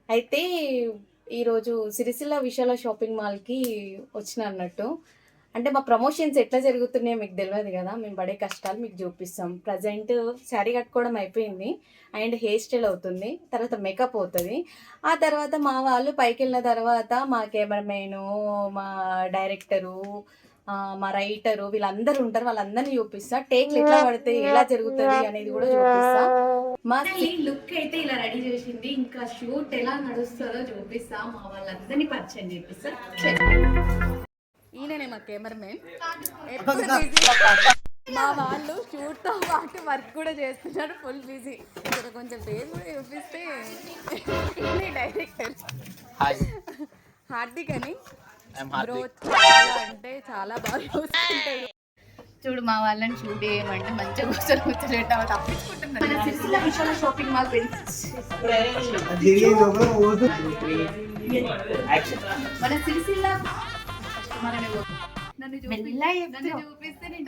అయితే ఈరోజు సిరిసిల్ల విశాల షాపింగ్ మాల్‌కి వచ్చిన అన్నట్టు. అంటే మా ప్రమోషన్స్ ఎట్లా జరుగుతున్నాయో మీకు తెలవదు గదా! మేము పడే కష్టాలు మీకు చూపిస్తాం. ప్రెజెంట్ శారీ కట్టుకోవడం అయిపోయింది. అండ్ హెయిర్ స్టైల్ అవుతుంది. తర్వాత మేకప్ అవుతది. ఆ తర్వాత మా వాళ్ళు పైకెళ్ళిన తర్వాత మా కెమెరామెను, మా డైరెక్టరు, మా రైటరు వీళ్ళందరూ ఉంటారు. వాళ్ళందరిని చూపిస్తా. టేక్‌లు ఎట్లా పడతాయి, ఎలా జరుగుతది అనేది కూడా చూపిస్తా. మా లుక్ అయితే ఇలా రెడీ చేసింది. ఇంకా షూట్ ఎలా నడుస్తుందో చూపిస్తా. మా వాళ్ళందరినీ పరిచయం చేపిస్తా. ఈయననే మా కెమెరామెన్. ఎప్పుడు బిజీ. మా వాళ్ళు షూట్తో పాటు వర్క్ కూడా చేస్తున్నారు. Full busy. ఇక్కడ కొంచెం పేరు కూడా చూపిస్తే డైరెక్టర్ హార్దిక్ అని బ్రో చాలా అంటే చాలా బాగా చూసుకుంటాడు. చూడు మా వాళ్ళని షూట్ చేయమంటే మంచిగా కూర్చొని తప్పించుకుంటున్నాను. మన సిరిసిల్ల విశాల షాపింగ్ మాల్ మన సిరిసిల్ల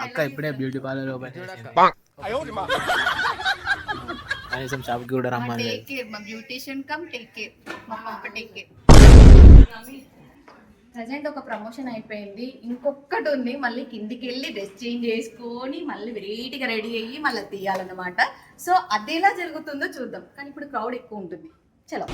అక్క ఇప్పుడే బ్యూటీ పార్లర్ ఓపెన్ కనీసం షాప్ కి కూడా రమ్మని బ్యూటీషియన్ కమ్ టేక్ కేర్ మా పాప టేక్ కేర్. ప్రజెంట్ ఒక ప్రమోషన్ అయిపోయింది. ఇంకొకటి ఉంది. మళ్ళీ కిందికి వెళ్ళి డ్రెస్ చేంజ్ చేసుకొని మళ్ళీ వెరైటీగా రెడీ అయ్యి మళ్ళీ తీయాలన్నమాట. సో అది ఎలా జరుగుతుందో చూద్దాం. కానీ ఇప్పుడు క్రౌడ్ ఎక్కువ ఉంటుంది. చలో.